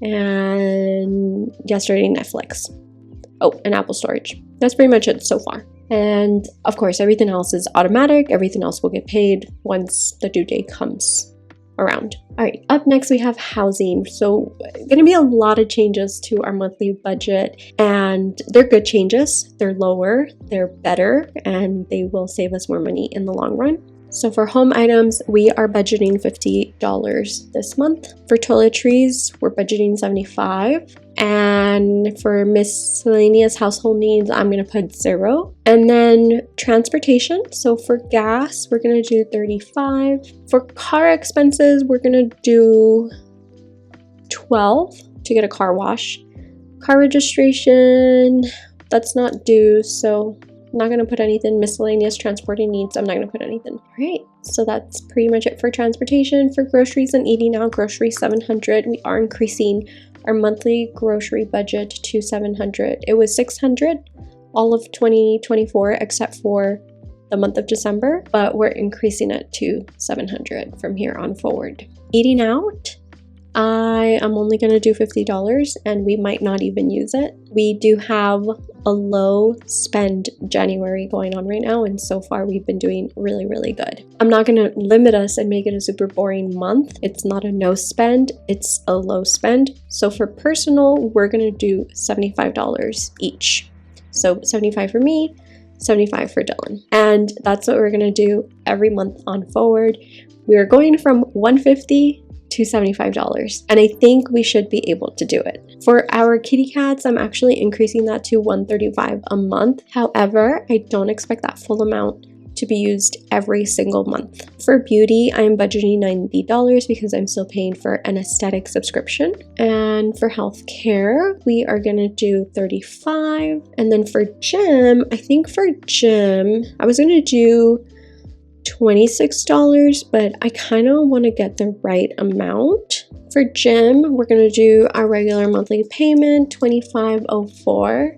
And yesterday, Netflix. Oh, and Apple storage. That's pretty much it so far. And of course, everything else is automatic. Everything else will get paid once the due date comes around. All right, up next we have housing. So going to be a lot of changes to our monthly budget, and they're good changes. They're lower, they're better, and they will save us more money in the long run. So for home items, we are budgeting $50 this month. For toiletries, we're budgeting $75. And for miscellaneous household needs, I'm going to put $0. And then transportation. So for gas, we're going to do $35. For car expenses, we're going to do $12 to get a car wash. Car registration, that's not due, so I'm not going to put anything. Miscellaneous transporting needs, I'm not going to put anything. All right, so that's pretty much it for transportation. For groceries and eating out, groceries $700. We are increasing our monthly grocery budget to $700. It was $600 all of 2024 except for the month of December, but we're increasing it to $700 from here on forward. Eating out, I am only going to do $50, and we might not even use it. We do have a low spend January going on right now, and so far we've been doing really, really good. I'm not going to limit us and make it a super boring month. It's not a no spend, it's a low spend. So for personal, we're going to do $75 each. So $75 for me, $75 for Dylan. And that's what we're going to do every month on forward. We are going from $150 to $75, and I think we should be able to do it. For our kitty cats, I'm actually increasing that to $135 a month. However, I don't expect that full amount to be used every single month. For beauty, I'm budgeting $90 because I'm still paying for an aesthetic subscription. And for healthcare, we are gonna do $35. And then for gym, I think for gym, I was gonna do $26, but I kind of want to get the right amount. For gym, we're going to do our regular monthly payment, $25.04.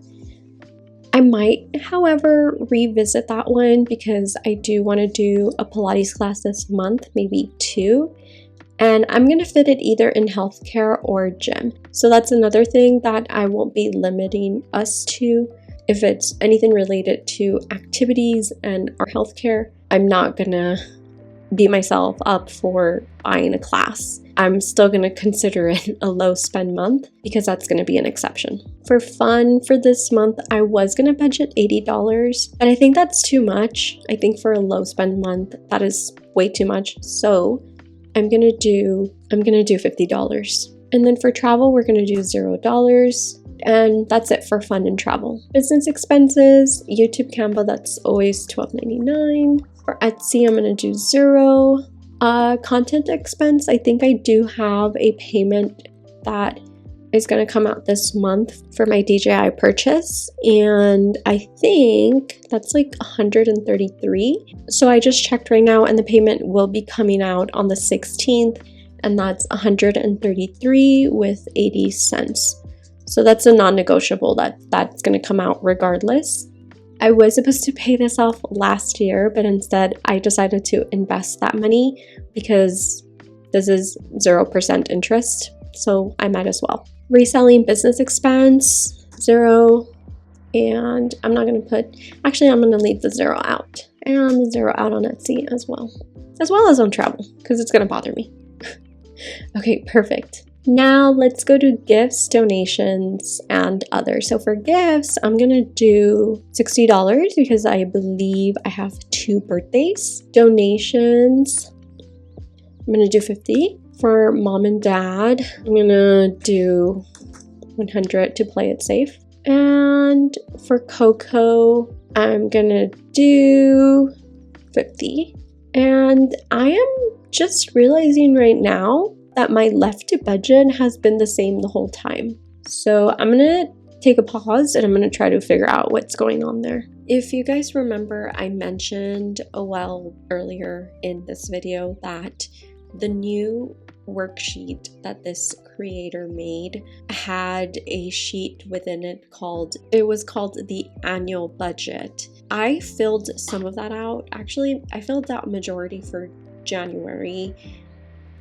I might, however, revisit that one because I do want to do a Pilates class this month, maybe 2. And I'm going to fit it either in healthcare or gym. So that's another thing that I won't be limiting us to. If it's anything related to activities and our healthcare, I'm not gonna beat myself up for buying a class. I'm still gonna consider it a low spend month because that's gonna be an exception. For fun for this month, I was gonna budget $80, but I think that's too much. I think for a low spend month, that is way too much. So I'm gonna do $50. And then for travel, we're gonna do $0. And that's it for fun and travel. Business expenses, YouTube Canva, that's always $12.99. For Etsy, I'm gonna do $0. Content expense, I think I do have a payment that is gonna come out this month for my DJI purchase, and I think that's like $133. So I just checked right now, and the payment will be coming out on the 16th, and that's $133 with 80 cents. So that's a non-negotiable, that's going to come out regardless. I was supposed to pay this off last year, but instead I decided to invest that money because this is 0% interest, so I might as well. Reselling business expense, $0. And I'm not going to I'm going to leave the $0 out. And the $0 out on Etsy as well as on travel, because it's going to bother me. Okay, perfect. Now let's go to gifts, donations, and other. So for gifts, I'm gonna do $60 because I believe I have 2 birthdays. Donations, I'm gonna do $50. For mom and dad, I'm gonna do $100 to play it safe. And for cocoa, I'm gonna do 50. And I am just realizing right now that my left to budget has been the same the whole time. So I'm gonna take a pause and I'm gonna try to figure out what's going on there. If you guys remember, I mentioned a while earlier in this video that the new worksheet that this creator made had a sheet within it called the annual budget. I filled some of that out. Actually, I filled out majority for January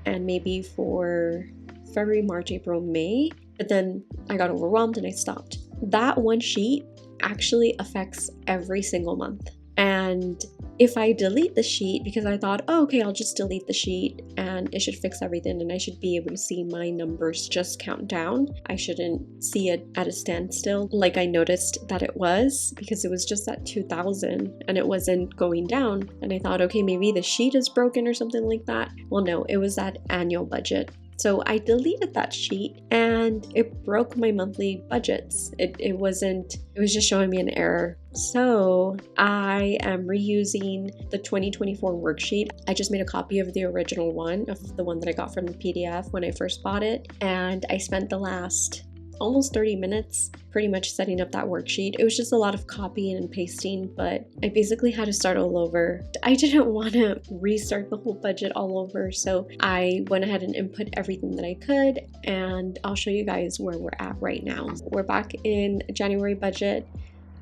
and maybe for February, March, April, May, but then I got overwhelmed and I stopped. That one sheet actually affects every single month. And if I delete the sheet, because I thought, oh, okay, I'll just delete the sheet and it should fix everything and I should be able to see my numbers just count down. I shouldn't see it at a standstill like I noticed that it was, because it was just at 2,000 and it wasn't going down. And I thought, okay, maybe the sheet is broken or something like that. Well, no, it was that annual budget. So I deleted that sheet and it broke my monthly budgets. It was just showing me an error. So I am reusing the 2024 worksheet. I just made a copy of the original one, of the one that I got from the PDF when I first bought it. And I spent the last almost 30 minutes pretty much setting up that worksheet. It was just a lot of copying and pasting, but I basically had to start all over. I didn't want to restart the whole budget all over, so I went ahead and input everything that I could, and I'll show you guys where we're at right now. We're back in January budget,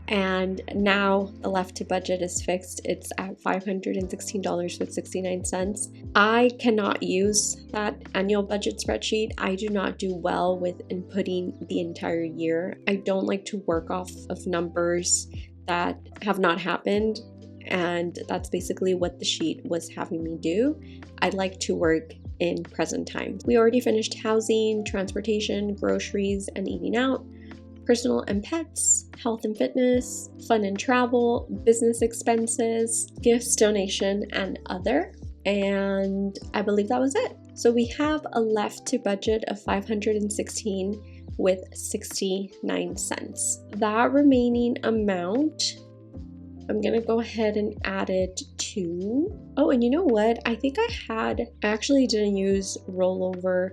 and now the left to budget is fixed. It's at $516.69. I cannot use that annual budget spreadsheet. I do not do well with inputting the entire year. I don't like to work off of numbers that have not happened, and that's basically what the sheet was having me do. I like to work in present time. We already finished housing, transportation, groceries, and eating out, personal and pets, health and fitness, fun and travel, business expenses, gifts, donation, and other. And I believe that was it. So we have a left to budget of $516 with 69 cents. That remaining amount, I'm gonna go ahead and add it to, oh, and you know what? I think I actually didn't use rollover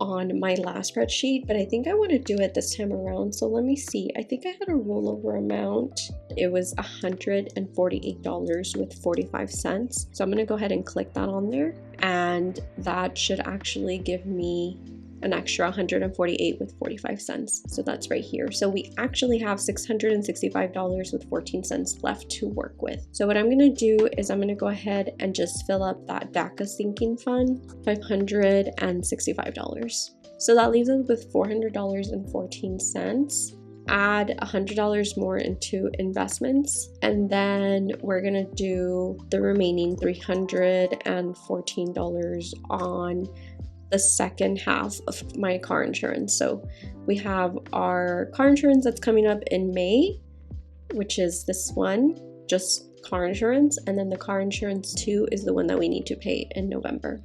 on my last spreadsheet, but I think I want to do it this time around. So let me see. I think I had a rollover amount. It was $148 with 45 cents. So I'm going to go ahead and click that on there, and that should actually give me an extra $148 with 45 cents. So that's right here. So we actually have $665 with 14 cents left to work with. So what I'm gonna do is I'm gonna go ahead and just fill up that DACA sinking fund, $565. So that leaves us with $400.14. Add $100 more into investments, and then we're gonna do the remaining $314 on the second half of my car insurance. So we have our car insurance that's coming up in May, which is this one, just car insurance, and then the car insurance 2 is the one that we need to pay in November.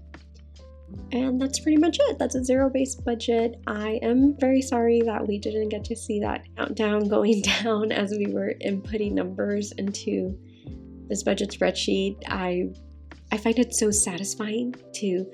And that's pretty much it. That's a zero-based budget. I am very sorry that we didn't get to see that countdown going down as we were inputting numbers into this budget spreadsheet. I find it so satisfying to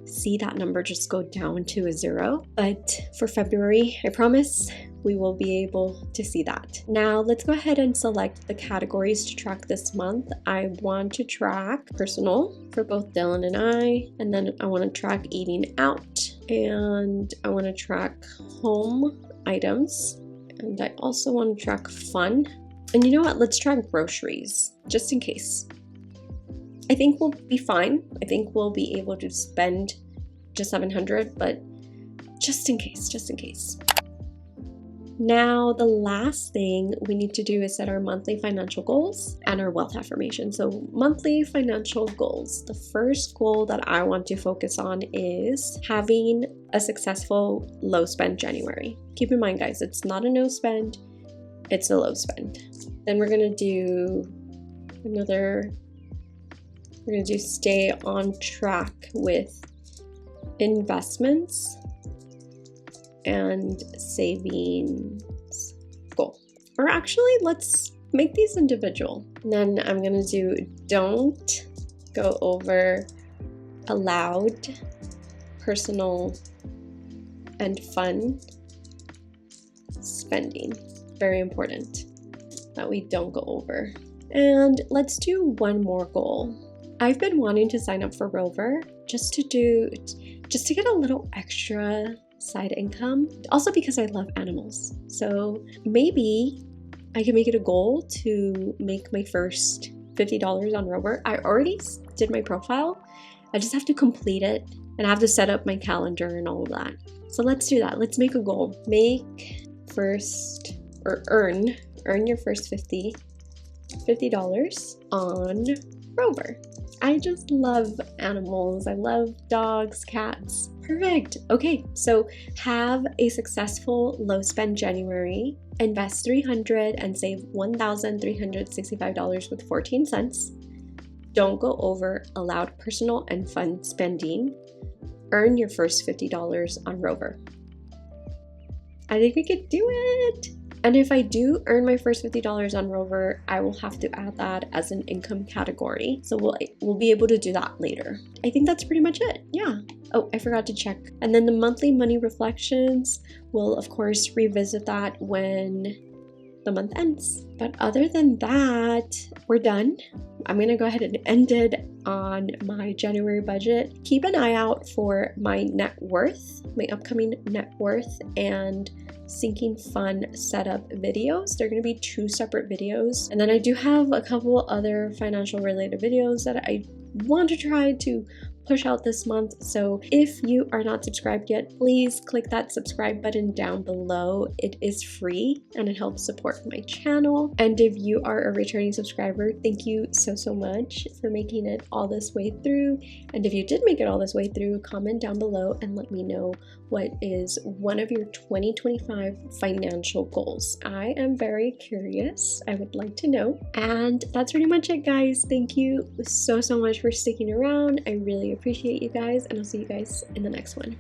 see that number just go down to a 0. But for February, I promise we will be able to see that. Now let's go ahead and select the categories to track this month. I want to track personal for both Dylan and I, and then I want to track eating out, and I want to track home items, and I also want to track fun. And you know what? Let's track groceries just in case. I think we'll be fine. I think we'll be able to spend just $700, but just in case, just in case. Now, the last thing we need to do is set our monthly financial goals and our wealth affirmation. So monthly financial goals. The first goal that I want to focus on is having a successful low spend January. Keep in mind, guys, it's not a no spend, it's a low spend. Then we're gonna do stay on track with investments and savings goal. Or actually, let's make these individual. And then I'm gonna do don't go over allowed personal and fun spending. Very important that we don't go over. And let's do one more goal. I've been wanting to sign up for Rover just to get a little extra side income. Also because I love animals. So maybe I can make it a goal to make my first $50 on Rover. I already did my profile. I just have to complete it and I have to set up my calendar and all of that. So let's do that. Let's make a goal. Earn your first $50 on Rover. I just love animals. I love dogs, cats. Perfect. Okay, so have a successful low spend January. Invest $300 and save $1,365 with 14 cents. Don't go over allowed personal and fun spending. Earn your first $50 on Rover. I think we could do it. And if I do earn my first $50 on Rover, I will have to add that as an income category. So we'll be able to do that later. I think that's pretty much it. Yeah. Oh, I forgot to check. And then the monthly money reflections, we'll of course revisit that when the month ends. But other than that, we're done. I'm gonna go ahead and end it on my January budget. Keep an eye out for my net worth, my upcoming net worth and sinking fund setup videos. They're going to be 2 separate videos. And then I do have a couple other financial related videos that I want to try to push out this month. So if you are not subscribed yet, please click that subscribe button down below. It is free and it helps support my channel. And if you are a returning subscriber, thank you so much for making it all this way through. And if you did make it all this way through, comment down below and let me know what is one of your 2025 financial goals. I am very curious. I would like to know. And that's pretty much it, guys. Thank you so much for sticking around. I really appreciate you guys, and I'll see you guys in the next one.